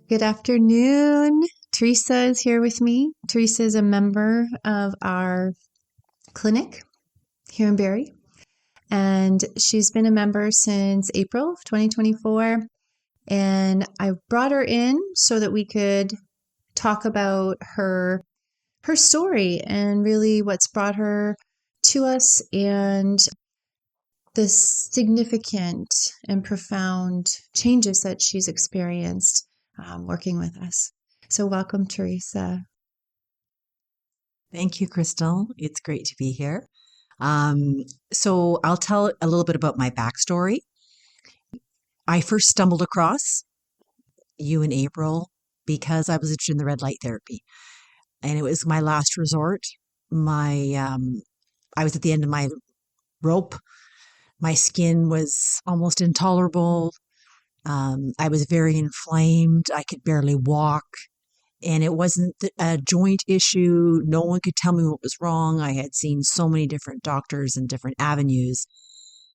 Good afternoon. Teresa is here with me. Teresa is a member of our clinic here in Barrie, and she's been a member since April of 2024. And I brought her in so that we could talk about her story and really what's brought her to us and the significant and profound changes that she's experienced working with us. So, welcome, Teresa. Thank you, Crystal. It's great to be here. So I'll tell a little bit about my backstory. I first stumbled across you in April because I was interested in the red light therapy, and it was my last resort. I was at the end of my rope. My skin was almost intolerable. I was very inflamed. I could barely walk. And it wasn't a joint issue. No one could tell me what was wrong. I had seen so many different doctors and different avenues.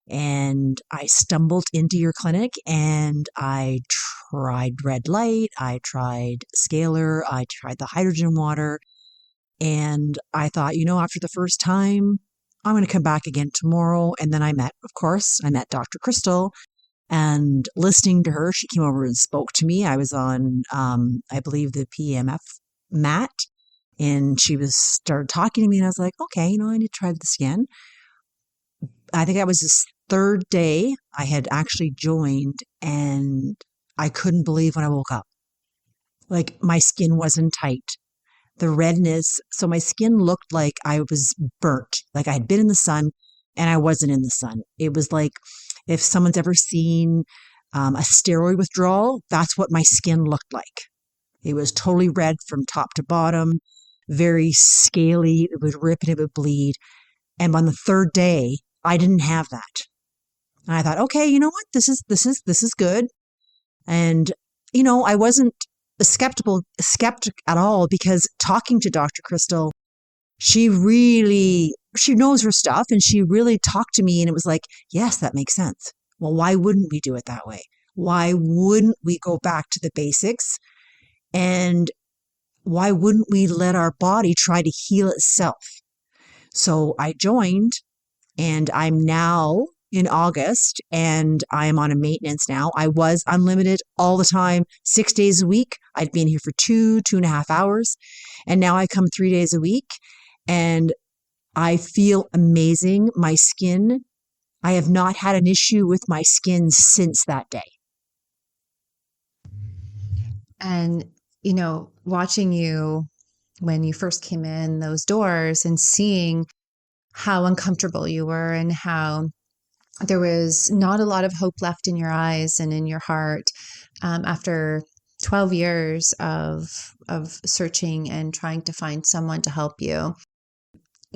And I stumbled into your clinic and I tried red light. I tried scalar. I tried the hydrogen water. And I thought, after the first time, I'm going to come back again tomorrow. And then I met Dr. Crystal. And listening to her, she came over and spoke to me. I was on, I believe, the PEMF mat, and she started talking to me, and I was like, okay, I need to try this again. I think that was this third day I had actually joined, and I couldn't believe when I woke up. Like, my skin wasn't tight. The redness, so my skin looked like I was burnt, like I had been in the sun, and I wasn't in the sun. It was like, if someone's ever seen a steroid withdrawal, that's what my skin looked like. It was totally red from top to bottom, very scaly. It would rip and it would bleed. And on the third day, I didn't have that. And I thought, okay, you know what? This is good. And I wasn't a skeptic at all, because talking to Dr. Crystal, she knows her stuff, and she really talked to me, and it was like, yes, that makes sense. Well, why wouldn't we do it that way? Why wouldn't we go back to the basics? And why wouldn't we let our body try to heal itself? So I joined, and I'm now in August, and I am on a maintenance now. I was unlimited all the time, 6 days a week. I'd been here for 2.5 hours, and now I come 3 days a week, and I feel amazing. My skin, I have not had an issue with my skin since that day. And, watching you when you first came in those doors and seeing how uncomfortable you were and how there was not a lot of hope left in your eyes and in your heart after 12 years of searching and trying to find someone to help you.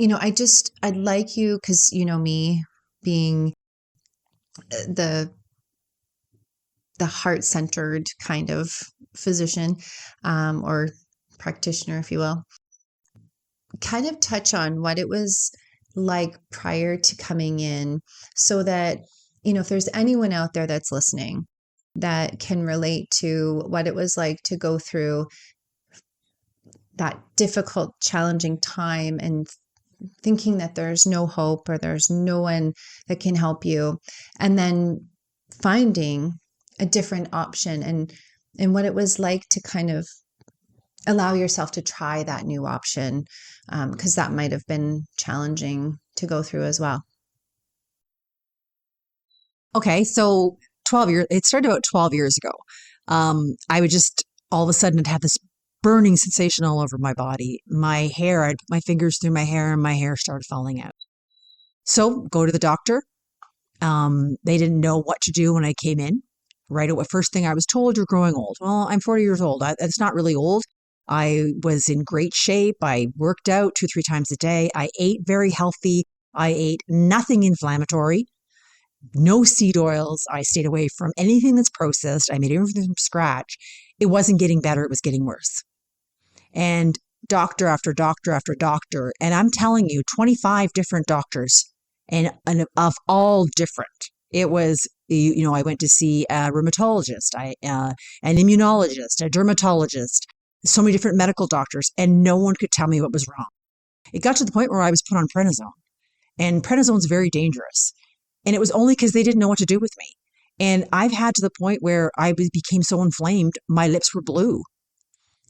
I'd like you, because me being the heart-centered kind of physician or practitioner, if you will, kind of touch on what it was like prior to coming in, so that, if there's anyone out there that's listening that can relate to what it was like to go through that difficult, challenging time and thinking that there's no hope or there's no one that can help you, and then finding a different option, and what it was like to kind of allow yourself to try that new option, because that might have been challenging to go through as well. Okay, so it started about 12 years ago. I would just all of a sudden have this burning sensation all over my body. My hair, I'd put my fingers through my hair and my hair started falling out. So go to the doctor. They didn't know what to do when I came in. Right away, first thing I was told, you're growing old. Well, I'm 40 years old. That's not really old. I was in great shape. I worked out 2-3 times a day. I ate very healthy. I ate nothing inflammatory, no seed oils. I stayed away from anything that's processed. I made everything from scratch. It wasn't getting better. It was getting worse. And doctor after doctor after doctor. And I'm telling you, 25 different doctors and of all different. It was, I went to see a rheumatologist, an immunologist, a dermatologist, so many different medical doctors, and no one could tell me what was wrong. It got to the point where I was put on prednisone, and prednisone is very dangerous. And it was only because they didn't know what to do with me. And I've had to the point where became so inflamed, my lips were blue.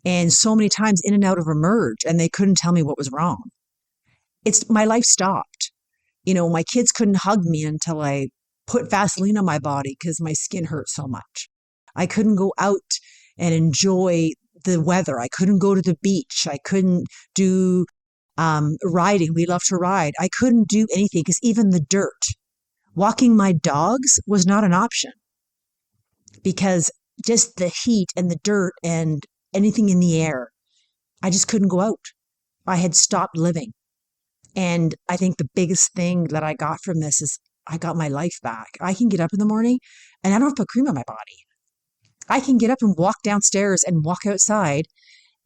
And so many times in and out of Emerge, and they couldn't tell me what was wrong. My life stopped. My kids couldn't hug me until I put Vaseline on my body because my skin hurt so much. I couldn't go out and enjoy the weather. I couldn't go to the beach. I couldn't do riding. We love to ride. I couldn't do anything because even the dirt, walking my dogs was not an option because just the heat and the dirt and anything in the air, I just couldn't go out. I had stopped living. And I think the biggest thing that I got from this is I got my life back. I can get up in the morning and I don't have to put cream on my body. I can get up and walk downstairs and walk outside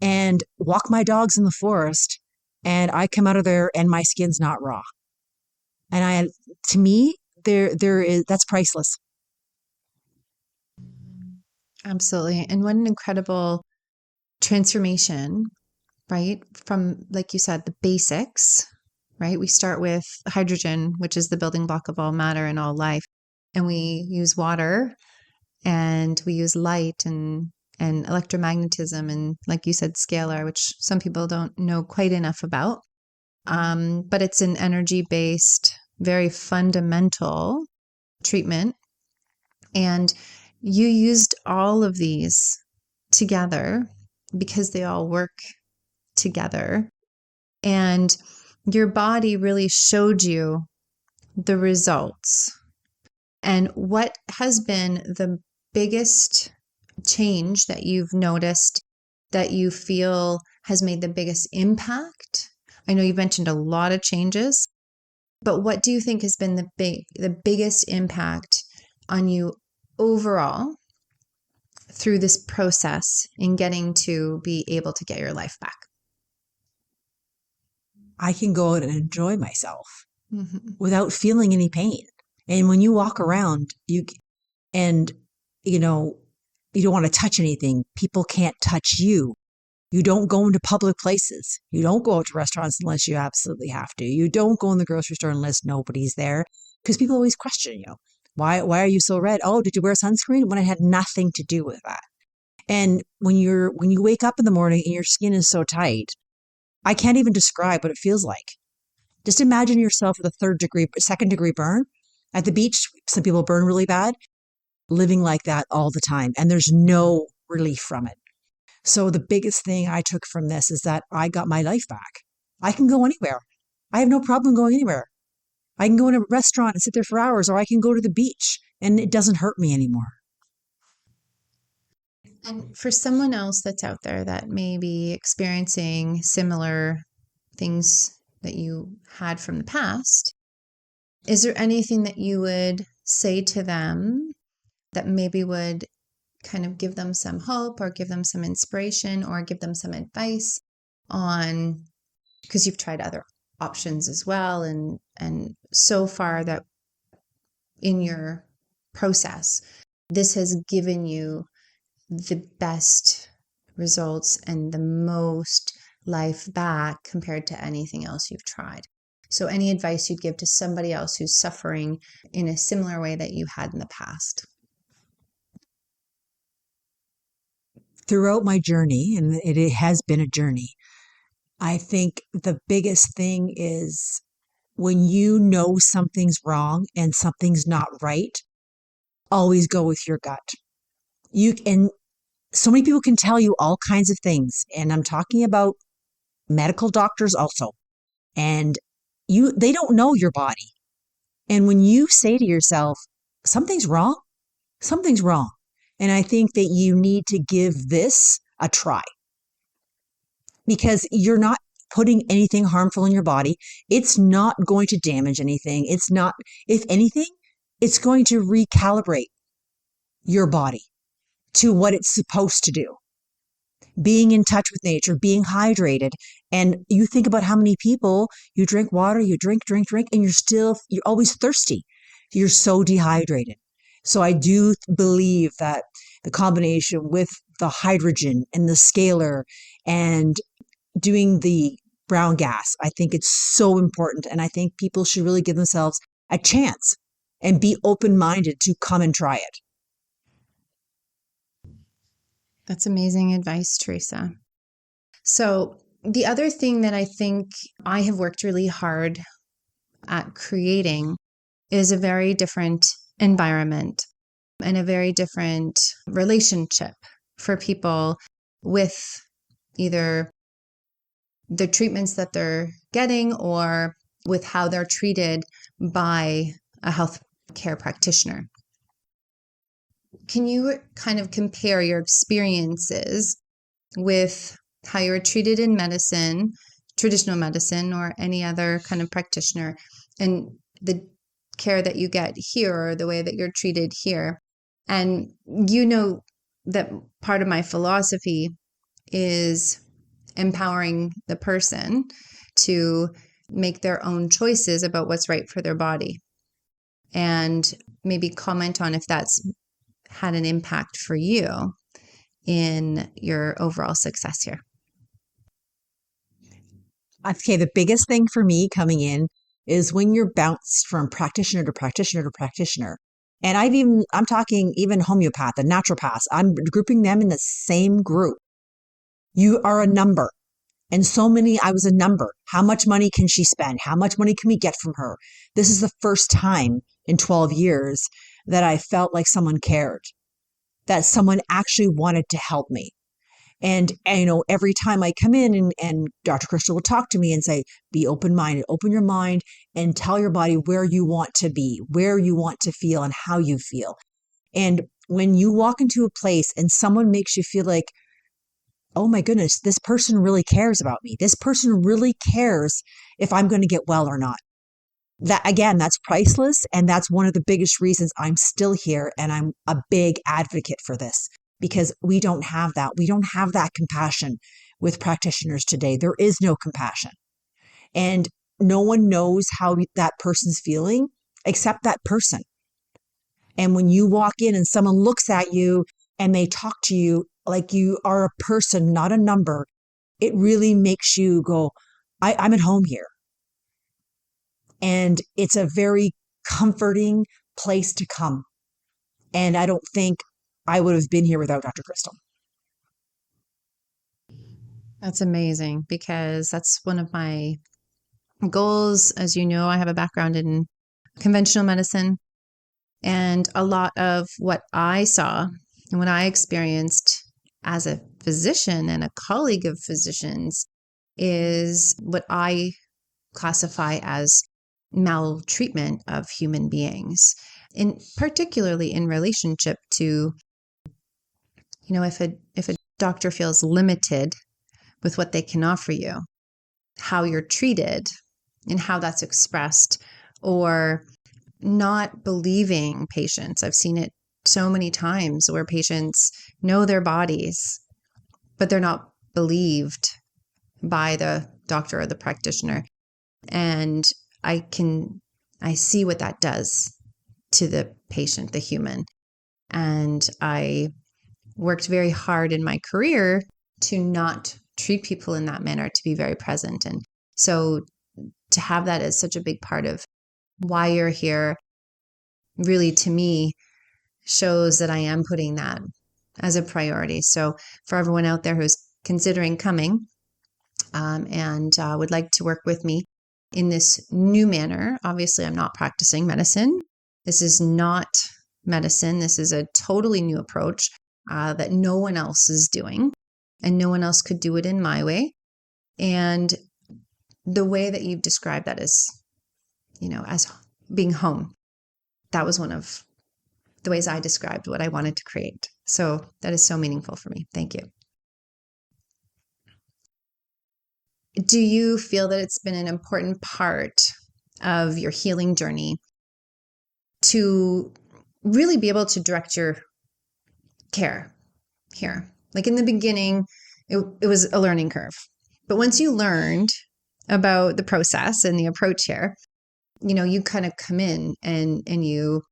and walk my dogs in the forest. And I come out of there and my skin's not raw. And to me, that's priceless. Absolutely. And what an incredible transformation, right? From, like you said, the basics, right? We start with hydrogen, which is the building block of all matter and all life. And we use water and we use light and electromagnetism and, like you said, scalar, which some people don't know quite enough about. But it's an energy-based, very fundamental treatment. And you used all of these together because they all work together. And your body really showed you the results. And what has been the biggest change that you've noticed that you feel has made the biggest impact? I know you mentioned a lot of changes, but what do you think has been the biggest impact on you overall through this process in getting to be able to get your life back? I can go out and enjoy myself without feeling any pain. And when you walk around, you don't want to touch anything. People can't touch you. You don't go into public places. You don't go out to restaurants unless you absolutely have to. You don't go in the grocery store unless nobody's there, because people always question you. Why are you so red? Oh, did you wear sunscreen? When it had nothing to do with that. And when you wake up in the morning and your skin is so tight, I can't even describe what it feels like. Just imagine yourself with a second degree burn at the beach. Some people burn really bad, living like that all the time. And there's no relief from it. So the biggest thing I took from this is that I got my life back. I can go anywhere. I have no problem going anywhere. I can go in a restaurant and sit there for hours, or I can go to the beach and it doesn't hurt me anymore. And for someone else that's out there that may be experiencing similar things that you had from the past, is there anything that you would say to them that maybe would kind of give them some hope or give them some inspiration or give them some advice on, because you've tried other options as well, and so far that in your process, this has given you the best results and the most life back compared to anything else you've tried. So any advice you'd give to somebody else who's suffering in a similar way that you had in the past? Throughout my journey, and it has been a journey, I think the biggest thing is when you know something's wrong and something's not right, always go with your gut. And so many people can tell you all kinds of things, and I'm talking about medical doctors also. And they don't know your body. And when you say to yourself, something's wrong, something's wrong. And I think that you need to give this a try, because you're not putting anything harmful in your body. It's not going to damage anything. It's not, if anything, it's going to recalibrate your body to what it's supposed to do. Being in touch with nature, being hydrated. And you think about how many people, you drink water, you drink, and you're always thirsty. you're so dehydrated. So I do believe that the combination with the hydrogen and the scalar and doing the brown gas, I think it's so important. And I think people should really give themselves a chance and be open-minded to come and try it. That's amazing advice, Teresa. So the other thing that I think I have worked really hard at creating is a very different environment and a very different relationship for people with either the treatments that they're getting or with how they're treated by a healthcare practitioner. Can you kind of compare your experiences with how you were treated in medicine, traditional medicine, or any other kind of practitioner, and the care that you get here or the way that you're treated here? And you know that part of my philosophy is empowering the person to make their own choices about what's right for their body. And maybe comment on if that's had an impact for you in your overall success here. Okay, the biggest thing for me coming in is when you're bounced from practitioner to practitioner to practitioner. And I'm talking even homeopath and naturopaths, I'm grouping them in the same group. You are a number. And I was a number. How much money can she spend? How much money can we get from her? This is the first time in 12 years that I felt like someone cared, that someone actually wanted to help me. And every time I come in and Dr. Crystal will talk to me and say, be open-minded, open your mind and tell your body where you want to be, where you want to feel and how you feel. And when you walk into a place and someone makes you feel like, oh my goodness, this person really cares about me. This person really cares if I'm going to get well or not. That's priceless. And that's one of the biggest reasons I'm still here. And I'm a big advocate for this because we don't have that. We don't have that compassion with practitioners today. There is no compassion. And no one knows how that person's feeling except that person. And when you walk in and someone looks at you and they talk to you like you are a person, not a number, it really makes you go, I'm at home here. And it's a very comforting place to come. And I don't think I would have been here without Dr. Crystal. That's amazing because that's one of my goals. As you know, I have a background in conventional medicine, and a lot of what I saw and what I experienced as a physician and a colleague of physicians is what I classify as maltreatment of human beings, in particularly in relationship to, if a doctor feels limited with what they can offer you, how you're treated and how that's expressed, or not believing patients. I've seen it so many times where patients know their bodies, but they're not believed by the doctor or the practitioner. And I see what that does to the patient, the human. And I worked very hard in my career to not treat people in that manner, to be very present. And so to have that as such a big part of why you're here, really, to me, shows that I am putting that as a priority. So for everyone out there who's considering coming and would like to work with me in this new manner, obviously I'm not practicing medicine. This is not medicine. This is a totally new approach that no one else is doing, and no one else could do it in my way. And the way that you've described that is, as being home, that was one of the ways I described what I wanted to create. So that is so meaningful for me. Thank you. Do you feel that it's been an important part of your healing journey to really be able to direct your care here? Like in the beginning, it was a learning curve. But once you learned about the process and the approach here, you kind of come in and you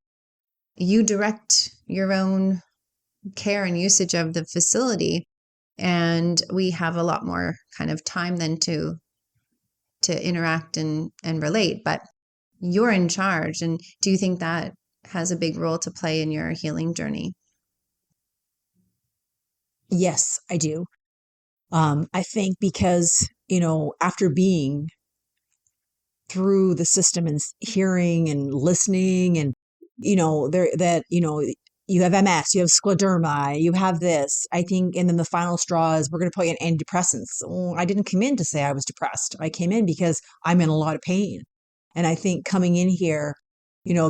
direct your own care and usage of the facility. And we have a lot more kind of time then to interact and relate, but you're in charge. And do you think that has a big role to play in your healing journey? Yes, I do. I think because, after being through the system and hearing and listening and, you have MS, you have scleroderma, you have this, I think, and then the final straw is we're going to put you on antidepressants. Well, I didn't come in to say I was depressed. I came in because I'm in a lot of pain. And I think coming in here,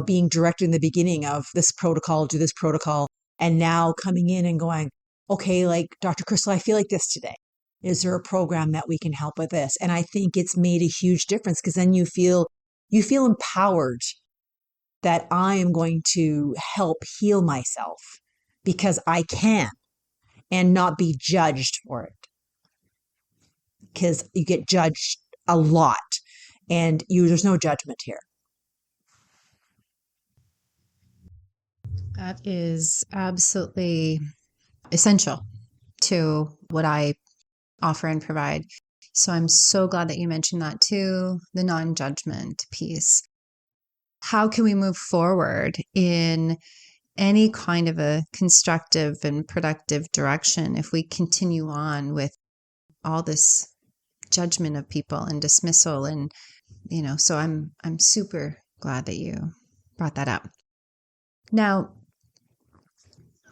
being directed in the beginning of this protocol, do this protocol, and now coming in and going, okay, like Dr. Crystal, I feel like this today. Is there a program that we can help with this? And I think it's made a huge difference because then you feel empowered that I am going to help heal myself because I can and not be judged for it. Because you get judged a lot and there's no judgment here. That is absolutely essential to what I offer and provide. So I'm so glad that you mentioned that too, the non-judgment piece. How can we move forward in any kind of a constructive and productive direction if we continue on with all this judgment of people and dismissal? And so I'm super glad that you brought that up. Now,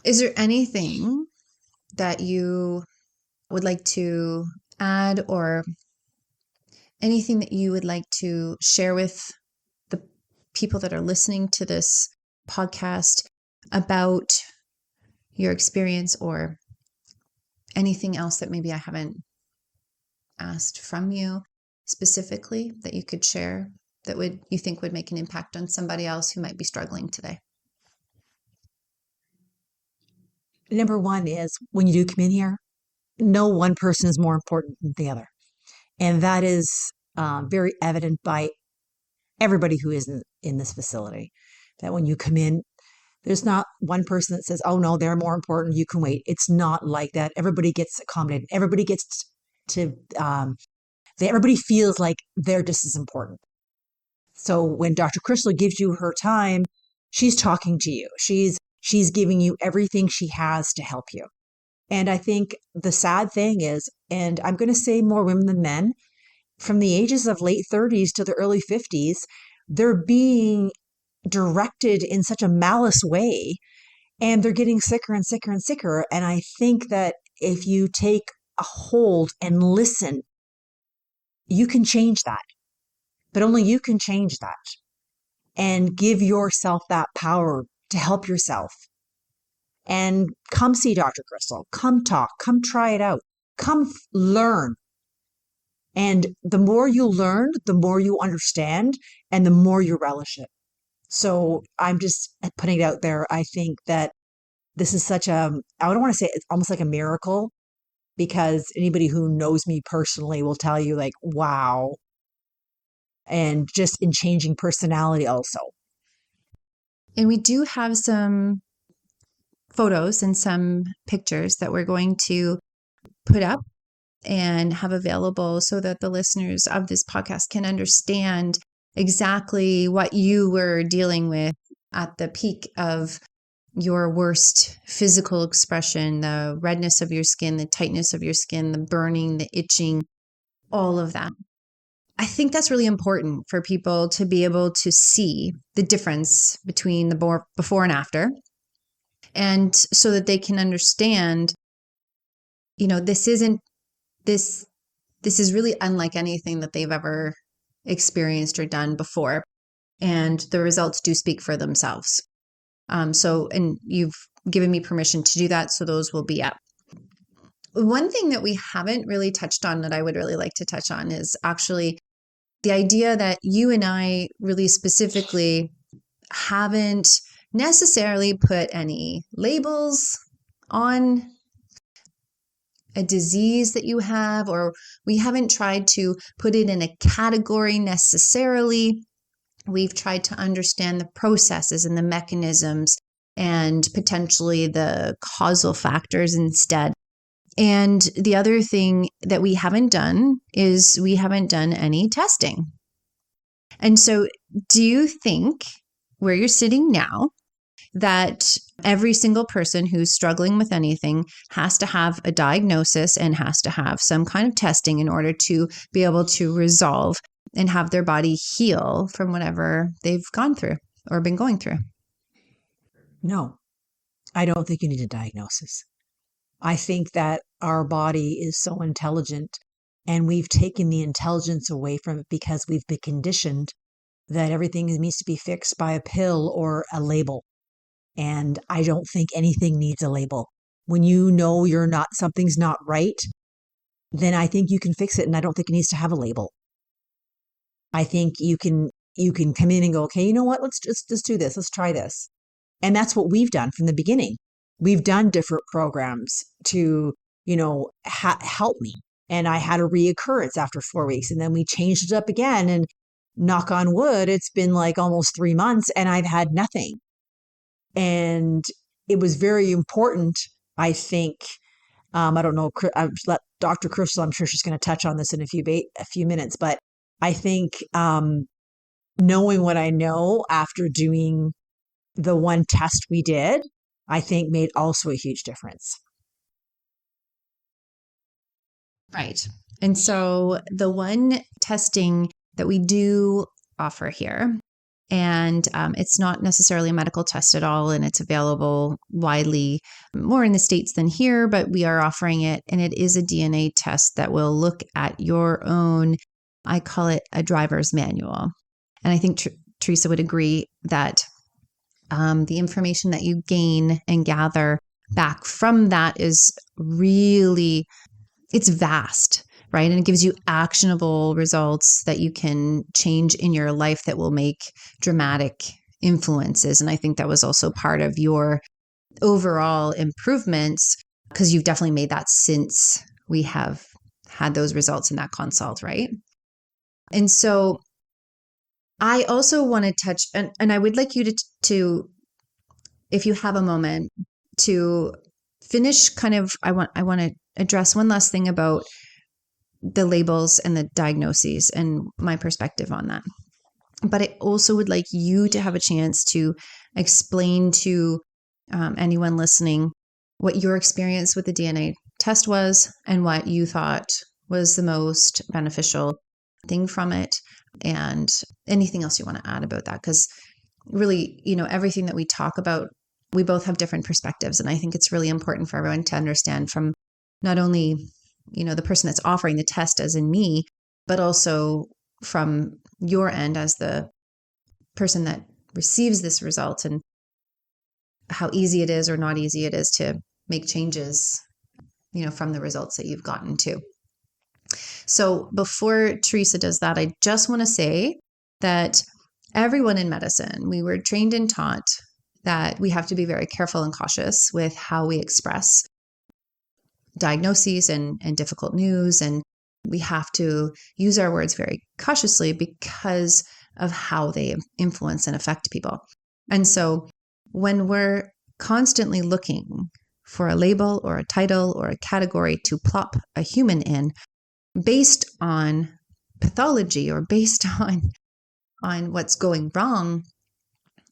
is there anything that you would like to add, or anything that you would like to share with the people that are listening to this podcast about your experience, or anything else that maybe I haven't asked from you specifically that you could share that you think would make an impact on somebody else who might be struggling today? Number one is when you do come in here, no one person is more important than the other. And that is very evident by everybody who is in this facility, that when you come in, there's not one person that says, oh no, they're more important, you can wait. It's not like that. Everybody gets accommodated. Everybody gets to, everybody feels like they're just as important. So when Dr. Crystal gives you her time, she's talking to you. She's giving you everything she has to help you. And I think the sad thing is, and I'm going to say more women than men, from the ages of late 30s to the early 50s, they're being directed in such a malice way, and they're getting sicker and sicker and sicker. And I think that if you take a hold and listen, you can change that. But only you can change that and give yourself that power to help yourself. And come see Dr. Crystal. Come talk. Come try it out. Come learn. And the more you learn, the more you understand, and the more you relish it. So I'm just putting it out there. I think that this is I don't want to say it's almost like a miracle, because anybody who knows me personally will tell you like, wow. And just in changing personality also. And we do have some photos and some pictures that we're going to put up and have available so that the listeners of this podcast can understand exactly what you were dealing with at the peak of your worst physical expression, the redness of your skin, the tightness of your skin, the burning, the itching, all of that. I think that's really important for people to be able to see the difference between the before and after, and so that they can understand, this is really unlike anything that they've ever experienced or done before. And the results do speak for themselves. And you've given me permission to do that, so those will be up. One thing that we haven't really touched on that I would really like to touch on is actually the idea that you and I really specifically haven't necessarily put any labels on a disease that you have, or we haven't tried to put it in a category necessarily. We've tried to understand the processes and the mechanisms and potentially the causal factors instead. And the other thing that we haven't done is we haven't done any testing. And so, do you think where you're sitting now that every single person who's struggling with anything has to have a diagnosis and has to have some kind of testing in order to be able to resolve and have their body heal from whatever they've gone through or been going through? No, I don't think you need a diagnosis. I think that our body is so intelligent and we've taken the intelligence away from it because we've been conditioned that everything needs to be fixed by a pill or a label. And I don't think anything needs a label. When you know something's not right, then I think you can fix it. And I don't think it needs to have a label. I think you can come in and go, okay, you know what? Let's do this. Let's try this. And that's what we've done from the beginning. We've done different programs to, help me. And I had a reoccurrence after 4 weeks, and then we changed it up again. And knock on wood, it's been like almost 3 months and I've had nothing. And it was very important, I think. I don't know, I'll let Dr. Crystal, I'm sure she's going to touch on this in a few minutes, but I think knowing what I know after doing the one test we did, I think made also a huge difference. Right. And so the one testing that we do offer here, and it's not necessarily a medical test at all, and it's available widely, more in the States than here, but we are offering it. And it is a DNA test that will look at your own, I call it a driver's manual. And I think Teresa would agree that the information that you gain and gather back from that is really, it's vast, right? And it gives you actionable results that you can change in your life that will make dramatic influences. And I think that was also part of your overall improvements, because you've definitely made that since we have had those results in that consult, right? And so I also want to touch, and I would like you to, if you have a moment, to finish kind of, I want to address one last thing about the labels and the diagnoses and my perspective on that. But I also would like you to have a chance to explain to anyone listening what your experience with the DNA test was and what you thought was the most beneficial thing from it, and anything else you want to add about that. Because really, everything that we talk about, we both have different perspectives. And I think it's really important for everyone to understand from not only the person that's offering the test, as in me, but also from your end as the person that receives this result, and how easy it is or not easy it is to make changes, from the results that you've gotten to. So before Teresa does that, I just want to say that everyone in medicine, we were trained and taught that we have to be very careful and cautious with how we express diagnoses and difficult news. And we have to use our words very cautiously because of how they influence and affect people. And so when we're constantly looking for a label or a title or a category to plop a human in based on pathology or based on what's going wrong,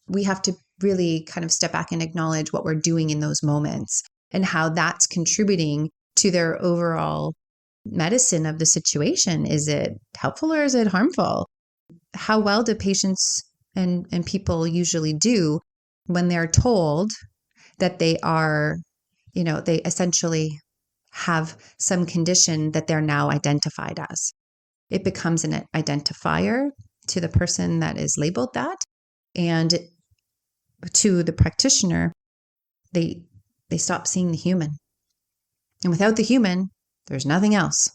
we have to really kind of step back and acknowledge what we're doing in those moments and how that's contributing to their overall medicine of the situation. Is it helpful or is it harmful? How well do patients and people usually do when they're told that they are, they essentially have some condition that they're now identified as? It becomes an identifier to the person that is labeled that, and to the practitioner, they stop seeing the human. And without the human, there's nothing else,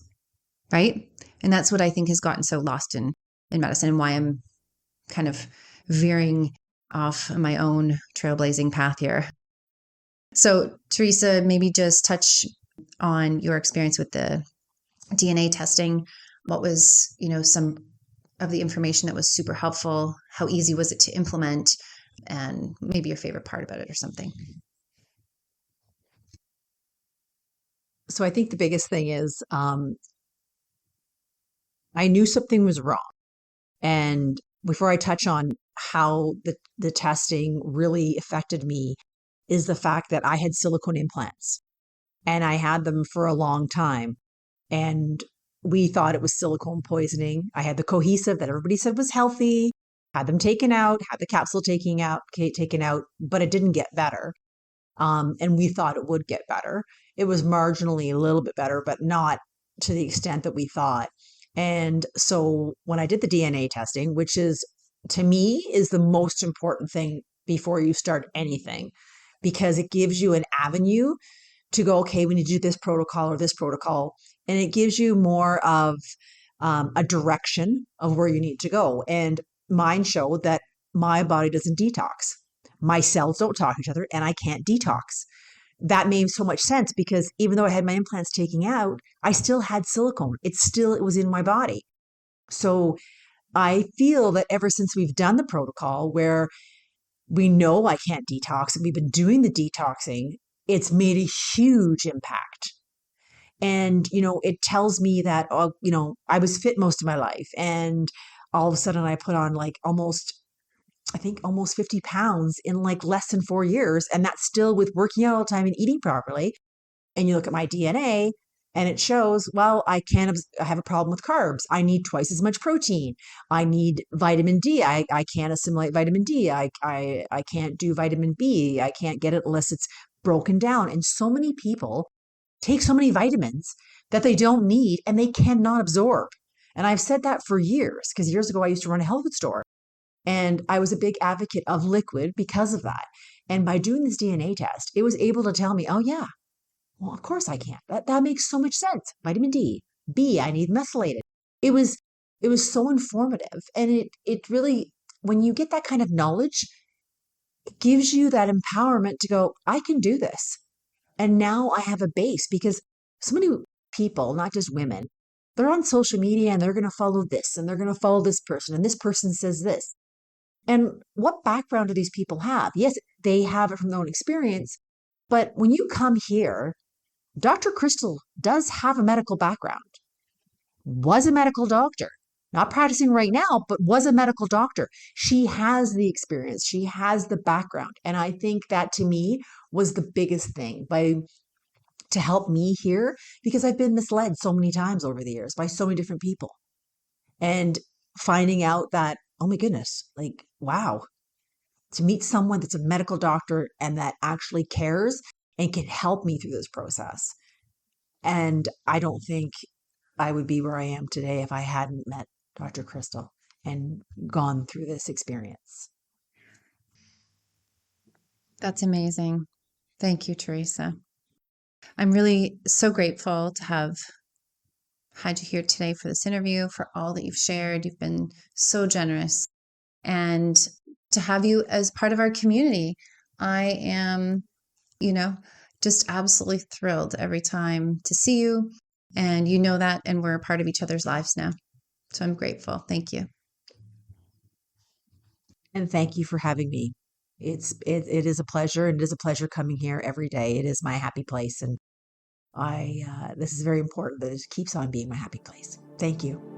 right? And that's what I think has gotten so lost in medicine, and why I'm kind of veering off my own trailblazing path here. So Teresa, maybe just touch on your experience with the DNA testing. What was, some of the information that was super helpful? How easy was it to implement? And maybe your favorite part about it or something. So I think the biggest thing is I knew something was wrong. And before I touch on how the testing really affected me, is the fact that I had silicone implants and I had them for a long time. And we thought it was silicone poisoning. I had the cohesive that everybody said was healthy, had them taken out, had the capsule taken out, but it didn't get better. And we thought it would get better. It was marginally a little bit better, but not to the extent that we thought. And so when I did the DNA testing, which is to me is the most important thing before you start anything, because it gives you an avenue to go, okay, we need to do this protocol or this protocol. And it gives you more of a direction of where you need to go. And mine showed that my body doesn't detox. My cells don't talk to each other and I can't detox. That made so much sense because even though I had my implants taken out, I still had silicone. It was in my body. So I feel that ever since we've done the protocol where we know I can't detox and we've been doing the detoxing, it's made a huge impact. And, it tells me that, I was fit most of my life. And all of a sudden I put on like I think almost 50 pounds in like less than 4 years. And that's still with working out all the time and eating properly. And you look at my DNA and it shows, well, I have a problem with carbs. I need twice as much protein. I need vitamin D. I can't assimilate vitamin D. I can't do vitamin B. I can't get it unless it's broken down. And so many people take so many vitamins that they don't need and they cannot absorb. And I've said that for years because years ago I used to run a health food store and I was a big advocate of liquid because of that. And by doing this DNA test, it was able to tell me, oh, yeah, well, of course I can't. That makes so much sense. Vitamin D, B, I need methylated. It was it was so informative. And it really, when you get that kind of knowledge, it gives you that empowerment to go, I can do this. And now I have a base because so many people, not just women, they're on social media and they're going to follow this and they're going to follow this person and this person says this. And what background do these people have? Yes, they have it from their own experience. But when you come here, Dr. Crystal does have a medical background, was a medical doctor, not practicing right now, but was a medical doctor. She has the experience, she has the background. And I think that to me was the biggest thing to help me here because I've been misled so many times over the years by so many different people. And finding out that, oh my goodness, like, wow, to meet someone that's a medical doctor and that actually cares and can help me through this process. And I don't think I would be where I am today if I hadn't met Dr. Crystal and gone through this experience. That's amazing. Thank you, Teresa. I'm really so grateful to have had you here today for this interview, for all that you've shared. You've been so generous. And to have you as part of our community, I am, just absolutely thrilled every time to see you. And you know that, and we're a part of each other's lives now. So I'm grateful. Thank you. And thank you for having me. It is a pleasure, and it is a pleasure coming here every day. It is my happy place, and this is very important that it keeps on being my happy place. Thank you.